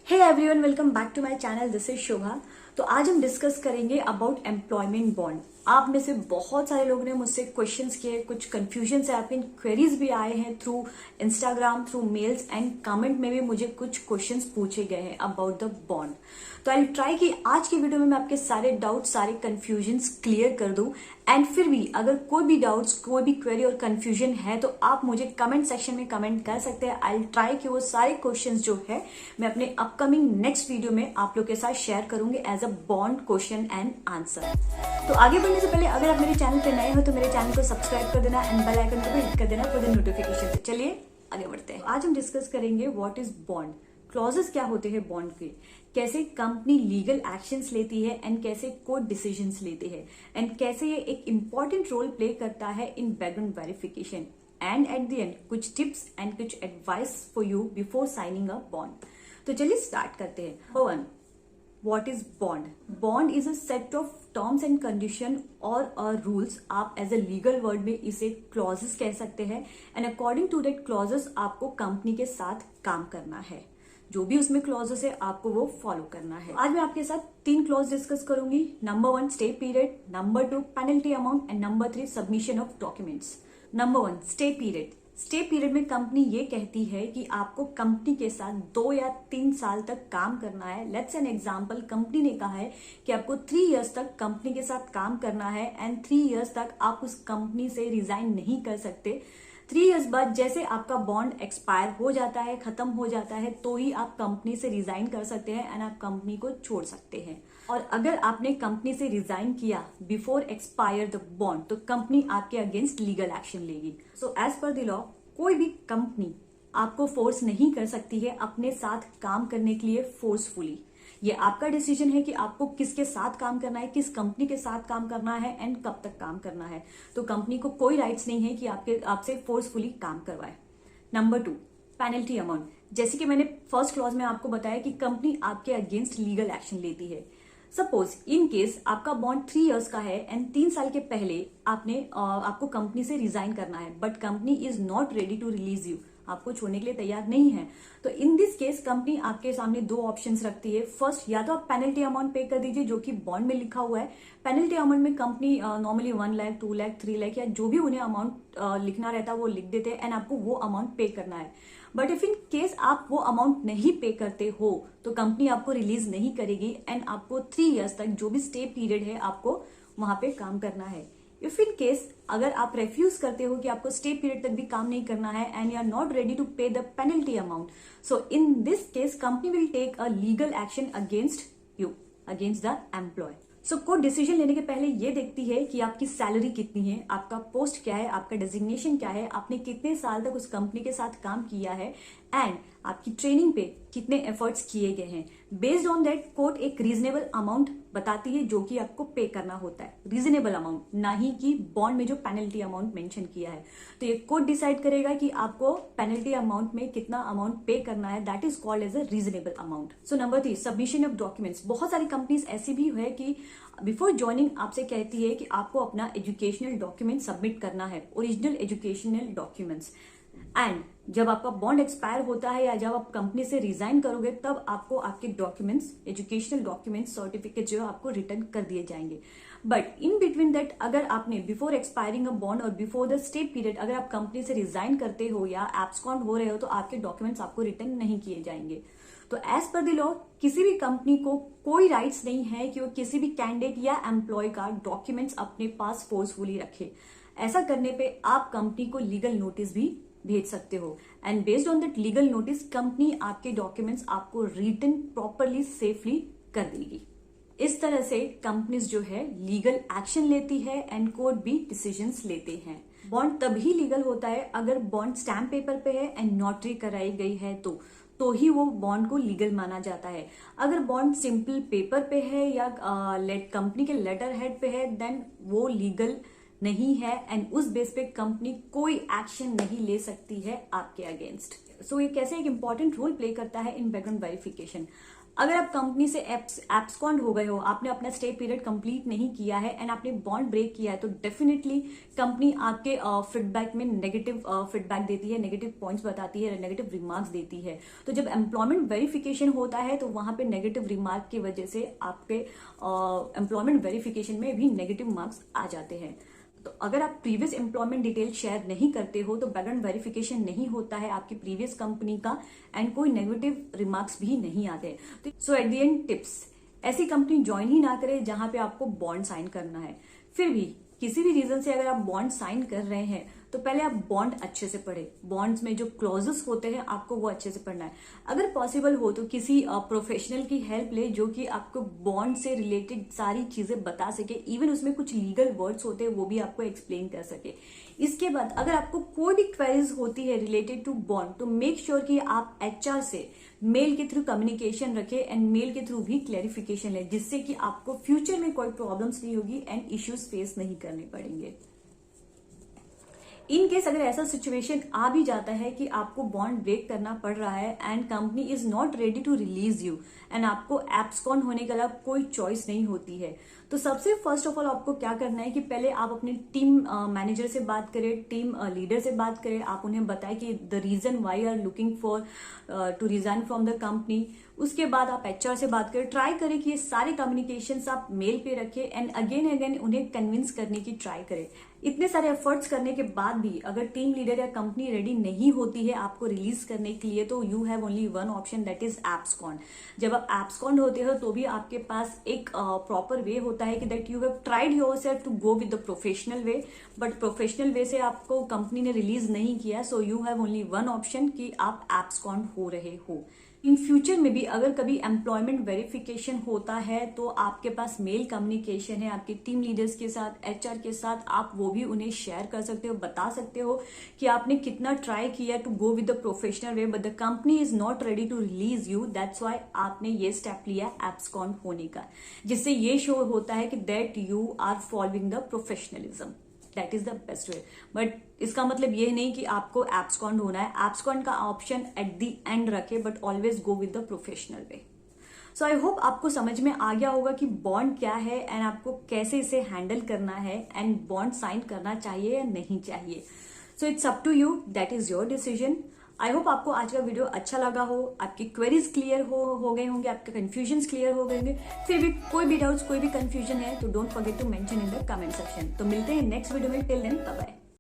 Hey everyone, welcome back to my channel. This is Shobha. तो आज हम डिस्कस करेंगे अबाउट एम्प्लॉयमेंट बॉन्ड। आप में से बहुत सारे लोगों ने मुझसे क्वेश्चंस किए, कुछ कंफ्यूजन है, आपके क्वेरीज भी आए हैं through Instagram, through mails and comment में भी मुझे कुछ क्वेश्चंस पूछे गए हैं अबाउट द बॉन्ड। तो आई ट्राई कि आज की वीडियो में मैं आपके सारे डाउट, सारे कंफ्यूजन्स क्लियर कर दूं। एंड फिर भी अगर कोई भी डाउट्स, कोई भी क्वेरी और कंफ्यूजन है तो आप मुझे कमेंट सेक्शन में कमेंट कर सकते हैं। आई ट्राई कि वो सारे क्वेश्चंस जो है मैं अपने अपकमिंग नेक्स्ट वीडियो में आप लोग के साथ शेयर करूंगी as a bond question and answer. तो आगे बढ़ने से पहले अगर आप मेरे चैनल पे नए हो तो मेरे चैनल को सब्सक्राइब कर देना एंड बेल आइकन को भी हिट कर देना फॉर द नोटिफिकेशन। चलिए आगे बढ़ते हैं। आज हम डिस्कस करेंगे व्हाट इज बॉन्ड, क्लॉजेस क्या होते हैं बॉन्ड के, कैसे कंपनी लीगल एक्शंस लेती है एंड कैसे कोर्ट डिसीजंस लेते हैं एंड कैसे ये एक इंपॉर्टेंट रोल प्ले करता है in background verification and at the end कुछ टिप्स एंड कुछ advice for you before signing a bond. तो चलिए स्टार्ट करते हैं। Number 1, what is bond? Bond is a set of terms and condition और rules. आप एज अ लीगल वर्ड में इसे क्लॉजेस कह सकते हैं and according to that clauses आपको कंपनी के साथ काम करना है। जो भी उसमें क्लॉजेस है आपको वो फॉलो करना है। आज मैं आपके साथ 3 क्लॉज डिस्कस करूंगी। Number 1 stay period, number 2 penalty amount and number 3 submission of documents. Number 1 stay period. Stay period में कंपनी ये कहती है कि आपको कंपनी के साथ 2 या 3 साल तक काम करना है। लेट्स एन एग्जांपल, कंपनी ने कहा है कि आपको 3 इयर्स तक कंपनी के साथ काम करना है एंड 3 इयर्स तक आप उस कंपनी से रिजाइन नहीं कर सकते। 3 इयर्स बाद जैसे आपका बॉन्ड एक्सपायर हो जाता है, खत्म हो जाता है, तो ही आप कंपनी से रिजाइन कर सकते हैं एंड आप कंपनी को छोड़ सकते हैं। और अगर आपने कंपनी से रिजाइन किया बिफोर एक्सपायर द बॉन्ड तो कंपनी आपके अगेंस्ट लीगल एक्शन लेगी। So as per the law कोई भी कंपनी आपको फोर्स नहीं कर सकती है अपने साथ काम करने के लिए फोर्सफुली। ये आपका डिसीजन है कि आपको किसके साथ काम करना है, किस कंपनी के साथ काम करना है एंड कब तक काम करना है। तो कंपनी को कोई राइट्स नहीं है कि आपसे फोर्सफुली काम करवाए। Number 2 penalty amount. जैसे कि मैंने फर्स्ट क्लॉज में आपको बताया कि कंपनी आपके अगेंस्ट लीगल एक्शन लेती है। सपोज इन केस आपका बॉन्ड 3 इयर्स का है एंड 3 साल के पहले आपको कंपनी से रिजाइन करना है but company is not ready to release you, आपको छोड़ने के लिए तैयार नहीं है। तो इन दिस केस कंपनी आपके सामने 2 ऑप्शंस रखती है। फर्स्ट, या तो आप पेनल्टी अमाउंट पे कर दीजिए जो कि बॉन्ड में लिखा हुआ है। पेनल्टी अमाउंट में कंपनी नॉर्मली 1 लाख, 2 लाख, 3 लाख या जो भी उन्हें अमाउंट लिखना रहता है वो लिख देते हैं एंड आपको वो अमाउंट पे करना है। बट इफ इन केस आप वो अमाउंट नहीं पे करते हो तो कंपनी आपको रिलीज नहीं करेगी एंड आपको 3 इयर्स तक जो भी स्टे पीरियड है आपको वहां पे काम करना है। इफ इन केस अगर आप रेफ्यूज करते हो कि आपको स्टे पीरियड तक भी काम नहीं करना है and you are not ready to pay the penalty amount, so in this case company will take a legal action against you, against the employ. So कोई डिसीजन लेने के पहले ये देखती है कि आपकी सैलरी कितनी है, आपका पोस्ट क्या है, आपका डेजिग्नेशन क्या है, आपने कितने साल तक उस कंपनी के साथ काम किया है एंड आपकी ट्रेनिंग पे कितने एफर्ट्स किए गए हैं। बेस्ड ऑन दैट कोर्ट एक रीजनेबल अमाउंट बताती है जो कि आपको पे करना होता है। रीजनेबल अमाउंट, ना ही कि बॉन्ड में जो पेनल्टी अमाउंट मेंशन किया है। तो ये कोर्ट डिसाइड करेगा कि आपको पेनल्टी अमाउंट में कितना अमाउंट पे करना है, that is called as a reasonable amount. So number 3 submission of documents. बहुत सारी कंपनीज ऐसी भी है कि बिफोर ज्वाइनिंग आपसे कहती है कि आपको अपना एजुकेशनल डॉक्यूमेंट सबमिट करना है, ओरिजिनल एजुकेशनल डॉक्यूमेंट्स। एंड जब आपका बॉन्ड एक्सपायर होता है या जब आप कंपनी से रिजाइन करोगे तब आपको आपके डॉक्यूमेंट्स, एजुकेशनल डॉक्यूमेंट्स, सर्टिफिकेट जो है आपको रिटर्न कर दिए जाएंगे। बट इन बिटवीन दैट अगर आपने बिफोर एक्सपायरिंग अ बॉन्ड और बिफोर द स्टे पीरियड अगर आप कंपनी से रिजाइन करते हो या एब्सकॉन्ड हो रहे हो तो आपके डॉक्यूमेंट्स आपको रिटर्न नहीं किए जाएंगे। तो एज पर द लॉ किसी भी कंपनी को कोई राइट्स नहीं है कि वो किसी भी कैंडिडेट या एम्प्लॉय का डॉक्यूमेंट्स अपने पास फोर्सफुली रखे। ऐसा करने पे आप कंपनी को लीगल नोटिस भी भेज सकते हो and based on that legal notice company आपके डॉक्यूमेंट्स आपको रिटर्न प्रॉपरली सेफली कर देगी। इस तरह से कंपनीज जो है लीगल एक्शन लेती है एंड कोर्ट भी डिसीजंस लेते हैं। बॉन्ड तभी लीगल होता है अगर बॉन्ड स्टैम्प पेपर पे है एंड नोटरी कराई गई है तो ही वो बॉन्ड को लीगल माना जाता है। अगर बॉन्ड सिंपल पेपर पे है या कंपनी के लेटर हेड पे है देन वो लीगल नहीं है एंड उस बेस पे कंपनी कोई एक्शन नहीं ले सकती है आपके अगेंस्ट। सो ये कैसे एक इंपॉर्टेंट रोल प्ले करता है इन बैकग्राउंड वेरिफिकेशन। अगर आप कंपनी से एब्सकॉन्ड हो गए हो, आपने अपना स्टे पीरियड कंप्लीट नहीं किया है एंड आपने बॉन्ड ब्रेक किया है, तो डेफिनेटली कंपनी आपके फीडबैक में नेगेटिव फीडबैक देती है, नेगेटिव पॉइंट्स बताती है, नेगेटिव रिमार्क्स देती है। तो जब एम्प्लॉयमेंट वेरिफिकेशन होता है तो वहां पे नेगेटिव रिमार्क की वजह से आपके एम्प्लॉयमेंट वेरिफिकेशन में भी नेगेटिव मार्क्स आ जाते हैं। तो अगर आप प्रीवियस एम्प्लॉयमेंट डिटेल शेयर नहीं करते हो तो बैकग्राउंड वेरिफिकेशन नहीं होता है आपकी प्रीवियस कंपनी का एंड कोई नेगेटिव रिमार्क्स भी नहीं आते। सो एट द एंड टिप्स, ऐसी कंपनी ज्वाइन ही ना करें जहां पे आपको बॉन्ड साइन करना है। फिर भी किसी भी रीजन से अगर आप बॉन्ड साइन कर रहे हैं तो पहले आप बॉन्ड अच्छे से पढ़े, बॉन्ड्स में जो क्लॉजेस होते हैं आपको वो अच्छे से पढ़ना है। अगर पॉसिबल हो तो किसी प्रोफेशनल की हेल्प ले जो कि आपको बॉन्ड से रिलेटेड सारी चीजें बता सके, इवन उसमें कुछ लीगल वर्ड्स होते हैं वो भी आपको एक्सप्लेन कर सके। इसके बाद अगर आपको कोई भी क्वेरीज होती है रिलेटेड टू बॉन्ड तो मेक श्योर कि आप HR से मेल के थ्रू कम्युनिकेशन रखें एंड मेल के थ्रू भी क्लैरिफिकेशन लें, जिससे कि आपको फ्यूचर में कोई प्रॉब्लम्स नहीं होगी एंड इश्यूज फेस नहीं करने पड़ेंगे। इन केस अगर ऐसा सिचुएशन आ भी जाता है कि आपको बॉन्ड ब्रेक करना पड़ रहा है and company is not ready to release you and आपको एब्सकॉन्ड होने के अलावा कोई चॉइस नहीं होती है, तो सबसे फर्स्ट ऑफ ऑल आपको क्या करना है कि पहले आप अपने टीम मैनेजर से बात करें, टीम लीडर से बात करें। आप उन्हें बताएं कि the reason why are looking for to resign from the company. उसके बाद आप HR से बात करें, ट्राई करें कि ये सारे कम्युनिकेशंस आप मेल पे रखें एंड अगेन उन्हें कन्विंस करने की ट्राई करें। इतने सारे एफर्ट्स करने के बाद भी अगर टीम लीडर या कंपनी रेडी नहीं होती है आपको रिलीज करने के लिए, तो you have only one option, that is abscond. जब आप एब्सकॉन्ड होते हो तो भी आपके पास एक प्रॉपर वे होता है कि that you have tried yourself to go with the professional way, but professional way से आपको कंपनी ने रिलीज नहीं किया, so you have only one option कि आप एब्सकॉन्ड हो रहे हो। इन फ्यूचर में भी अगर कभी एम्प्लॉयमेंट वेरिफिकेशन होता है तो आपके पास मेल कम्युनिकेशन है आपके टीम लीडर्स के साथ, HR के साथ, आप वो भी उन्हें शेयर कर सकते हो, बता सकते हो कि आपने कितना ट्राई किया to go with the professional way but the company is not ready to release you, that's why आपने ये स्टेप लिया एब्सकॉन्ड होने का, जिससे ये शो होता है कि that you are following the professionalism. That is the best way. But इसका मतलब ये नहीं कि आपको एब्सकॉन्ड होना है, एब्सकॉन्ड का ऑप्शन एट द एंड रखे, but always go with the professional way. So I hope आपको समझ में आ गया होगा कि बॉन्ड क्या है एंड आपको कैसे इसे हैंडल करना है एंड बॉन्ड साइन करना चाहिए या नहीं चाहिए। So it's up to you, that is your decision. I hope आपको आज का वीडियो अच्छा लगा हो, आपकी क्वेरीज क्लियर हो गए होंगे, आपके कंफ्यूजन्स क्लियर हो गए होंगे। फिर भी कोई भी डाउट्स, कोई भी कंफ्यूजन है तो don't forget to mention in the comment section. तो मिलते हैं नेक्स्ट वीडियो में, टिल देन बाय बाय।